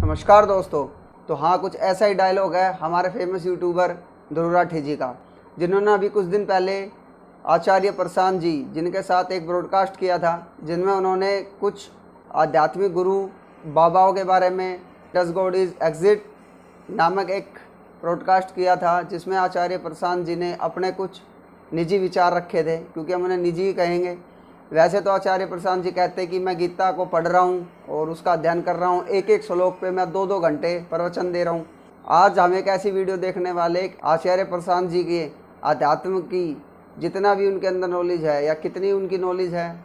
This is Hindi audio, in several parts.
नमस्कार दोस्तों। तो हाँ, कुछ ऐसा ही डायलॉग है हमारे फेमस यूट्यूबर ध्रुव राठी जी का, जिन्होंने अभी कुछ दिन पहले आचार्य प्रशांत जी जिनके साथ एक ब्रॉडकास्ट किया था, जिनमें उन्होंने कुछ आध्यात्मिक गुरु बाबाओं के बारे में डस गॉड इज एग्जिट नामक एक ब्रॉडकास्ट किया था, जिसमें आचार्य प्रशांत जी ने अपने कुछ निजी विचार रखे थे, क्योंकि हम उन्हें निजी ही कहेंगे। वैसे तो आचार्य प्रशांत जी कहते हैं कि मैं गीता को पढ़ रहा हूँ और उसका अध्ययन कर रहा हूँ, एक एक श्लोक पे मैं 2-2 घंटे प्रवचन दे रहा हूँ। आज हम एक ऐसी वीडियो देखने वाले आचार्य प्रशांत जी के अध्यात्म की जितना भी उनके अंदर नॉलेज है या कितनी उनकी नॉलेज है,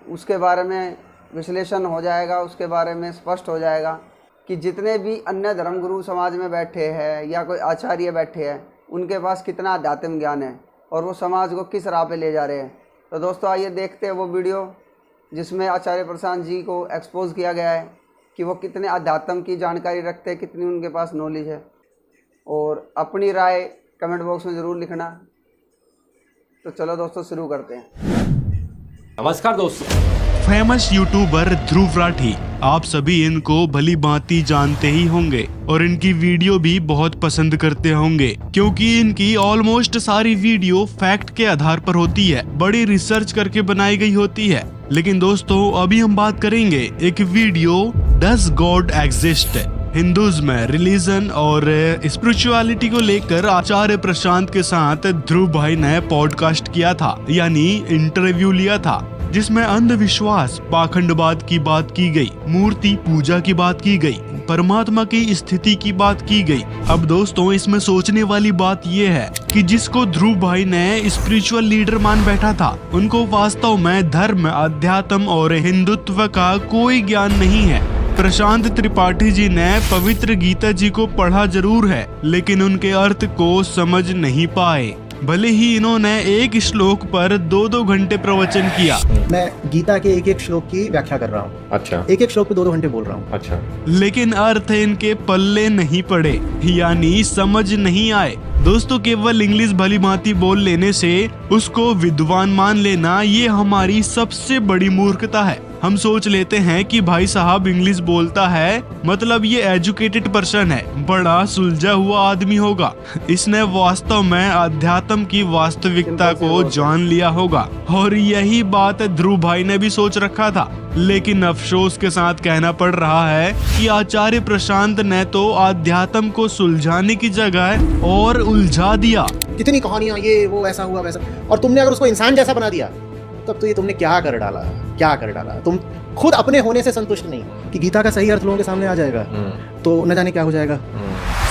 उसके बारे में विश्लेषण हो जाएगा, उसके बारे में स्पष्ट हो जाएगा कि जितने भी अन्य धर्मगुरु समाज में बैठे हैं या कोई आचार्य बैठे हैं, उनके पास कितना आध्यात्म ज्ञान है और वो समाज को किस राह पे ले जा रहे हैं। तो दोस्तों आइए देखते हैं वो वीडियो, जिसमें आचार्य प्रशांत जी को एक्सपोज किया गया है कि वो कितने आध्यात्म की जानकारी रखते हैं, कितनी उनके पास नॉलेज है, और अपनी राय कमेंट बॉक्स में ज़रूर लिखना। तो चलो दोस्तों शुरू करते हैं। नमस्कार दोस्तों, फेमस यूट्यूबर ध्रुव राठी, आप सभी इनको भली भांति जानते ही होंगे और इनकी वीडियो भी बहुत पसंद करते होंगे, क्योंकि इनकी ऑलमोस्ट सारी वीडियो फैक्ट के आधार पर होती है, बड़ी रिसर्च करके बनाई गई होती है। लेकिन दोस्तों अभी हम बात करेंगे एक वीडियो डस गॉड एग्जिस्ट, हिंदुइज्म, रिलीजन और स्पिरिचुअलिटी को लेकर आचार्य प्रशांत के साथ ध्रुव भाई ने पॉडकास्ट किया था, यानी इंटरव्यू लिया था, जिसमें अंधविश्वास, पाखंडवाद की बात की गई, मूर्ति पूजा की बात की गई, परमात्मा की स्थिति की बात की गई। अब दोस्तों इसमें सोचने वाली बात यह है कि जिसको ध्रुव भाई ने स्पिरिचुअल लीडर मान बैठा था, उनको वास्तव में धर्म, अध्यात्म और हिंदुत्व का कोई ज्ञान नहीं है। प्रशांत त्रिपाठी जी ने पवित्र गीता जी को पढ़ा जरूर है, लेकिन उनके अर्थ को समझ नहीं पाए। भले ही इन्होंने एक श्लोक पर 2-2 घंटे प्रवचन किया। मैं गीता के एक श्लोक की व्याख्या कर रहा हूँ। अच्छा। एक श्लोक पे 2-2 घंटे बोल रहा हूँ। अच्छा। लेकिन अर्थ इनके पल्ले नहीं पड़े, यानी समझ नहीं आए। दोस्तों केवल इंग्लिश भली भांति बोल लेने से उसको विद्वान मान लेना, ये हमारी सबसे बड़ी मूर्खता है। हम सोच लेते हैं कि भाई साहब इंग्लिश बोलता है मतलब ये एजुकेटेड पर्सन है, बड़ा सुलझा हुआ आदमी होगा, इसने वास्तव में अध्यात्म की वास्तविकता को जान लिया होगा। और यही बात ध्रुव भाई ने भी सोच रखा था। लेकिन अफसोस के साथ कहना पड़ रहा है कि आचार्य प्रशांत ने तो अध्यात्म को सुलझाने की जगह और उलझा दिया। कितनी कहानियां, ये वो ऐसा हुआ वैसा, और तुमने अगर उसको इंसान जैसा बना दिया तब तो ये तुमने क्या कर डाला, क्या कर डाला। तुम खुद अपने होने से संतुष्ट नहीं कि गीता का सही अर्थ लोगों के सामने आ जाएगा तो न जाने क्या हो जाएगा।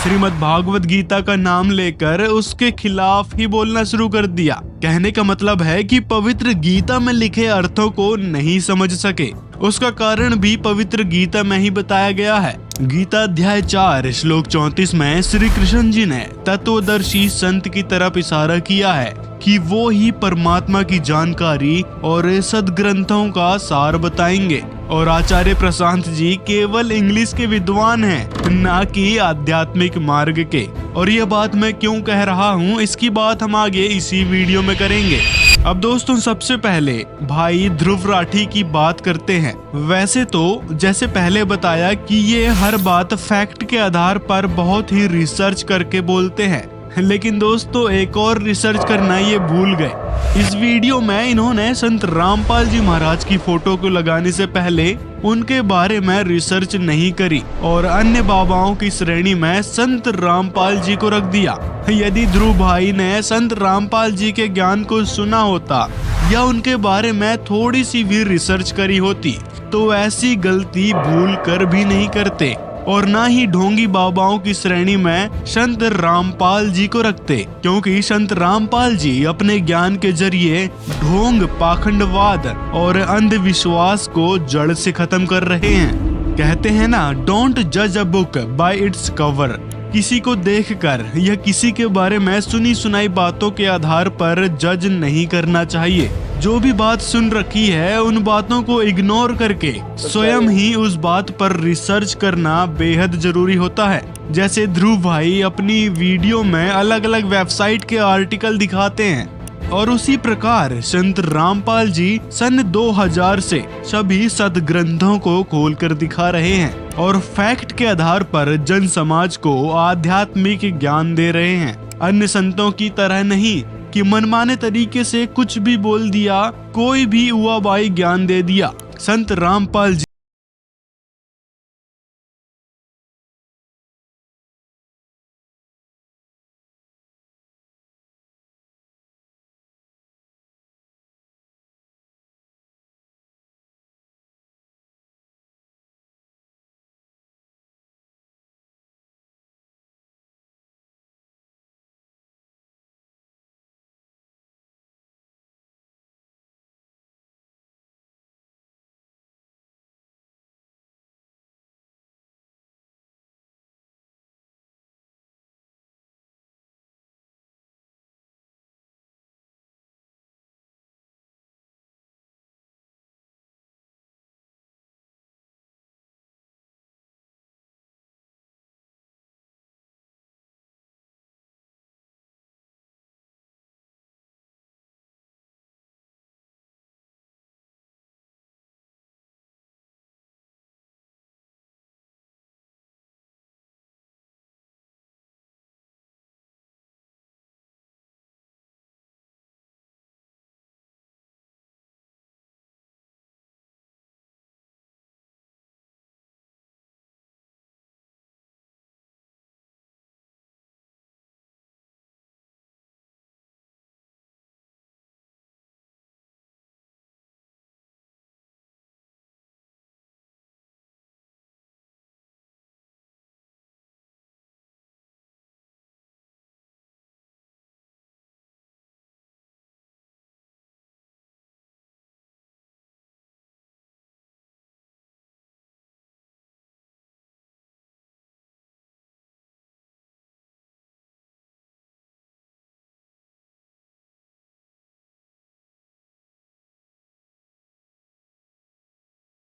श्रीमद् भागवत गीता का नाम लेकर उसके खिलाफ ही बोलना शुरू कर दिया। कहने का मतलब है कि पवित्र गीता में लिखे अर्थों को नहीं समझ सके। उसका कारण भी पवित्र गीता में ही बताया गया है। गीता अध्याय 4 श्लोक 34 में श्री कृष्ण जी ने तत्वदर्शी संत की तरफ इशारा किया है कि वो ही परमात्मा की जानकारी और सदग्रंथों का सार बताएंगे। और आचार्य प्रशांत जी केवल इंग्लिश के विद्वान हैं, ना कि आध्यात्मिक मार्ग के। और ये बात मैं क्यों कह रहा हूँ, इसकी बात हम आगे इसी वीडियो में करेंगे। अब दोस्तों सबसे पहले भाई ध्रुव राठी की बात करते हैं। वैसे तो जैसे पहले बताया कि ये हर बात फैक्ट के आधार पर बहुत ही रिसर्च करके बोलते हैं, लेकिन दोस्तों एक और रिसर्च करना ये भूल गए। इस वीडियो में इन्होंने संत रामपाल जी महाराज की फोटो को लगाने से पहले उनके बारे में रिसर्च नहीं करी और अन्य बाबाओं की श्रेणी में संत रामपाल जी को रख दिया। यदि ध्रुव भाई ने संत रामपाल जी के ज्ञान को सुना होता या उनके बारे में थोड़ी सी भी रिसर्च करी होती तो ऐसी गलती भूल कर भी नहीं करते और ना ही ढोंगी बाबाओं की श्रेणी में संत रामपाल जी को रखते, क्योंकि संत रामपाल जी अपने ज्ञान के जरिए ढोंग, पाखंडवाद और अंधविश्वास को जड़ से खत्म कर रहे हैं। कहते हैं ना, डोंट जज a book by its cover. किसी को देखकर या किसी के बारे में सुनी सुनाई बातों के आधार पर जज नहीं करना चाहिए। जो भी बात सुन रखी है उन बातों को इग्नोर करके स्वयं ही उस बात पर रिसर्च करना बेहद जरूरी होता है। जैसे ध्रुव भाई अपनी वीडियो में अलग अलग वेबसाइट के आर्टिकल दिखाते हैं, और उसी प्रकार संत रामपाल जी सन 2000 से सभी सदग्रंथों को खोलकर दिखा रहे हैं और फैक्ट के आधार पर जन समाज को आध्यात्मिक ज्ञान दे रहे हैं। अन्य संतों की तरह नहीं कि मनमाने तरीके से कुछ भी बोल दिया, कोई भी उआबाई ज्ञान दे दिया। संत रामपाल जी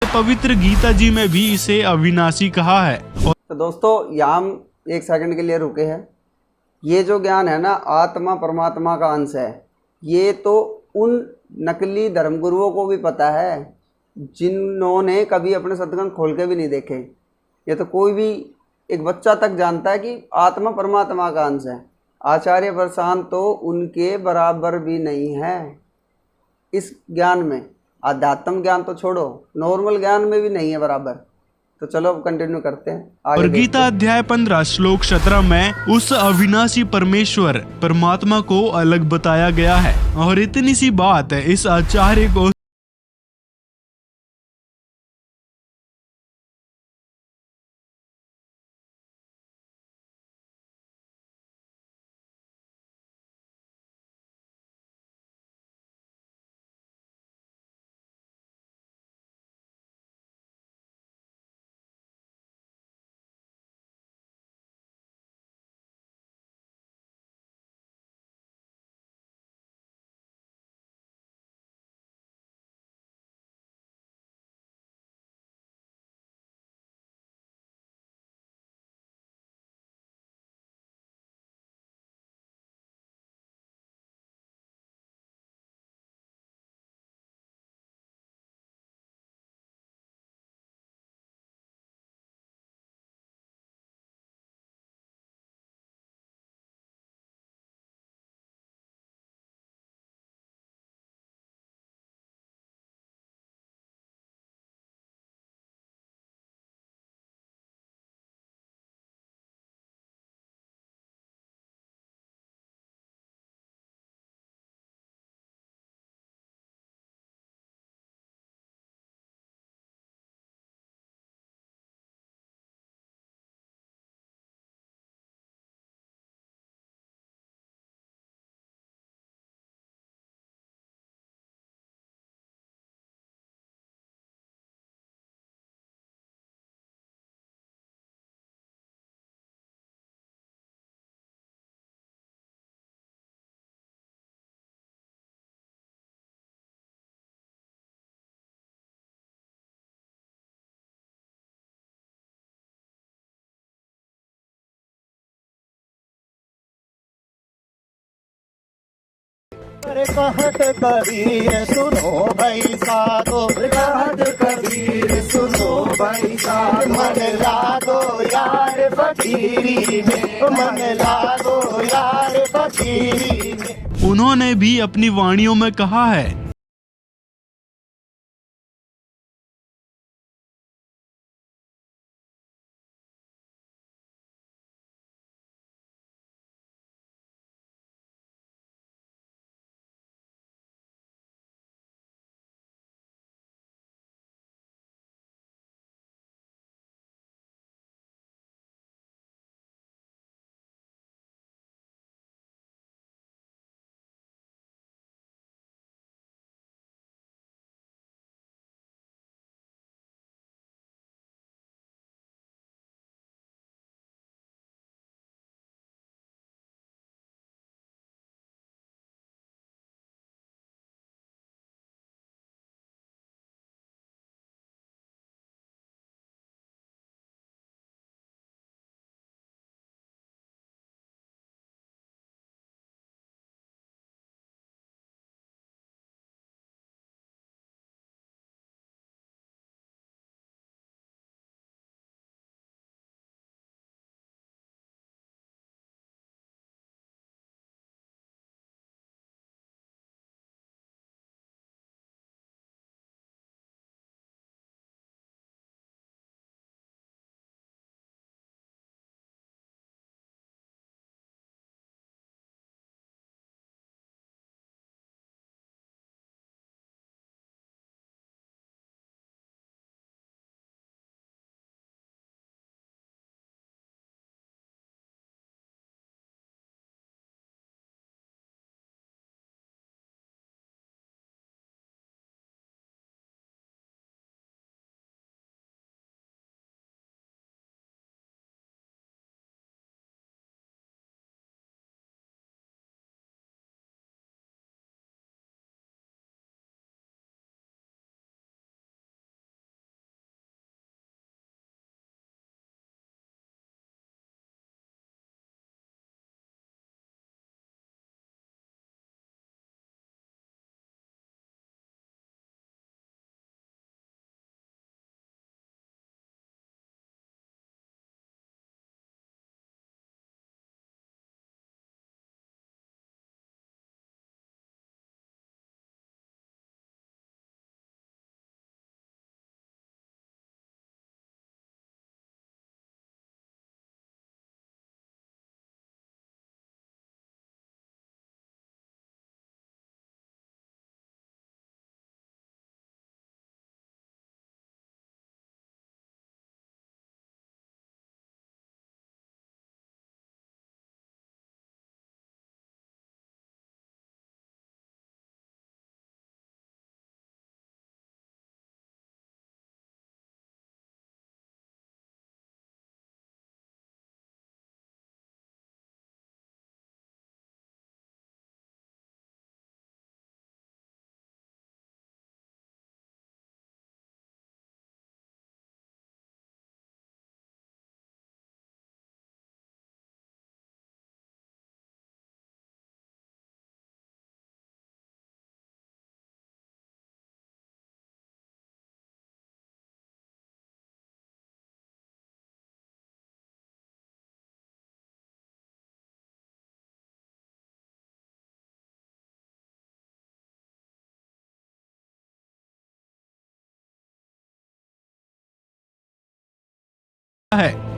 पवित्र गीता जी में भी इसे अविनाशी कहा है। तो दोस्तों यहाँ हम एक सेकंड के लिए रुके हैं। ये जो ज्ञान है ना, आत्मा परमात्मा का अंश है, ये तो उन नकली धर्मगुरुओं को भी पता है जिन्होंने कभी अपने सत्संग खोल के भी नहीं देखे। ये तो कोई भी एक बच्चा तक जानता है कि आत्मा परमात्मा का अंश है। आचार्य प्रशांत तो उनके बराबर भी नहीं है इस ज्ञान में। आध्यात्म ज्ञान तो छोड़ो, नॉर्मल ज्ञान में भी नहीं है बराबर। तो चलो अब कंटिन्यू करते हैं आगे। और गीता अध्याय 15 श्लोक 17 में उस अविनाशी परमेश्वर परमात्मा को अलग बताया गया है। और इतनी सी बात है, इस आचार्य को अरे कहत कबीर सुनो भाई साधो, कहत कबीर सुनो भाई साधो, मन लागो यार फकीरी में, मन लागो यार फकीरी में। उन्होंने भी अपनी वाणियों में कहा है,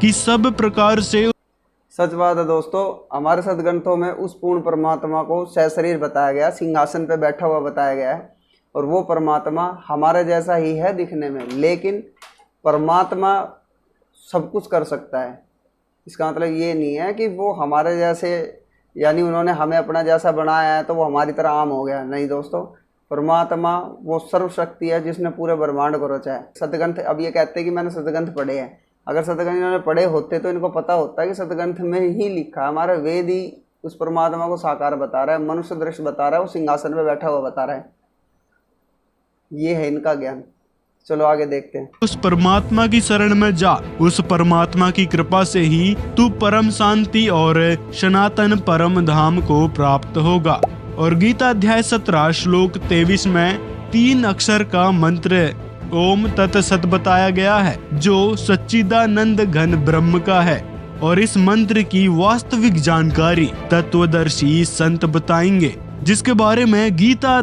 कि सब प्रकार से सच बात है दोस्तों, हमारे सदग्रंथों में उस पूर्ण परमात्मा को सशरीर बताया गया, सिंहासन पे बैठा हुआ बताया गया है। और वो परमात्मा हमारे जैसा ही है दिखने में, लेकिन परमात्मा सब कुछ कर सकता है। इसका मतलब ये नहीं है कि वो हमारे जैसे, यानी उन्होंने हमें अपना जैसा बनाया है तो वो हमारी तरह आम हो गया। नहीं दोस्तों, परमात्मा वो सर्वशक्ति है जिसने पूरे ब्रह्मांड को रचा है। सदग्रंथ, अब ये कहते हैं कि मैंने सदग्रंथ पढ़े हैं, अगर सदग्रंथ इन्होंने पढ़े होते तो इनको पता होता है कि सदग्रंथ में ही लिखा है, हमारा वेद ही उस परमात्मा को साकार बता रहा है, मनुष्य दृश्य बता रहा है, वो सिंहासन पे बैठा हुआ बता रहा है। ये है इनका ज्ञान। चलो आगे देखते हैं। उस परमात्मा की शरण में जा, उस परमात्मा की कृपा से ही तू परम शांति और सनातन परम धाम को प्राप्त होगा। और गीता अध्याय 17 श्लोक 23 में 3 अक्षर का मंत्र ओम तत्सत बताया गया है, जो सच्चिदानंद घन ब्रह्म का है। और इस मंत्र की वास्तविक जानकारी तत्वदर्शी संत बताएंगे, जिसके बारे में गीता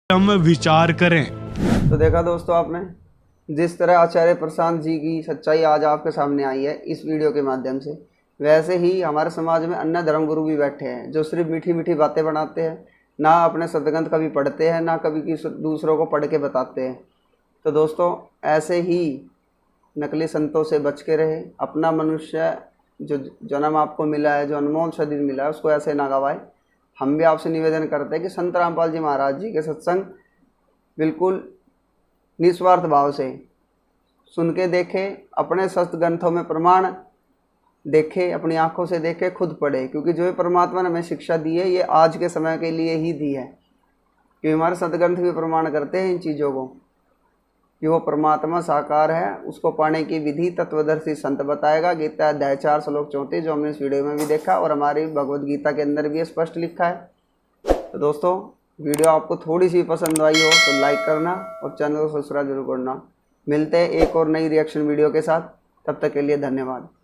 हम विचार करें। तो देखा दोस्तों आपने, जिस तरह आचार्य प्रशांत जी की सच्चाई आज आपके सामने आई है इस वीडियो के माध्यम से, वैसे ही हमारे समाज में अन्य धर्मगुरु भी बैठे हैं जो सिर्फ मीठी मीठी बातें बनाते हैं, ना अपने सदग्रंथ कभी पढ़ते हैं, ना कभी किसी दूसरों को पढ़ के बताते हैं। तो दोस्तों ऐसे ही नकली संतों से बच के रहे। अपना मनुष्य जो जन्म आपको मिला है, जो अनमोल शरीर मिला है, उसको ऐसे ना गवाए। हम भी आपसे निवेदन करते हैं कि संत रामपाल जी महाराज जी के सत्संग बिल्कुल निस्वार्थ भाव से सुन के देखें, अपने शास्त्र ग्रंथों में प्रमाण देखें, अपनी आंखों से देखें, खुद पढ़े, क्योंकि जो परमात्मा ने हमें शिक्षा दी है ये आज के समय के लिए ही दी है। क्योंकि हमारे सदग्रंथ भी प्रमाण करते हैं इन चीज़ों को कि वो परमात्मा साकार है। उसको पाने की विधि तत्वदर्शी संत बताएगा। गीता अध्याय 4 श्लोक 34 जो हमने इस वीडियो में भी देखा और हमारी भगवद गीता के अंदर भी स्पष्ट लिखा है। तो दोस्तों वीडियो आपको थोड़ी सी पसंद आई हो तो लाइक करना और चैनल को सब्सक्राइब जरूर करना। मिलते हैं एक और नई रिएक्शन वीडियो के साथ, तब तक के लिए धन्यवाद।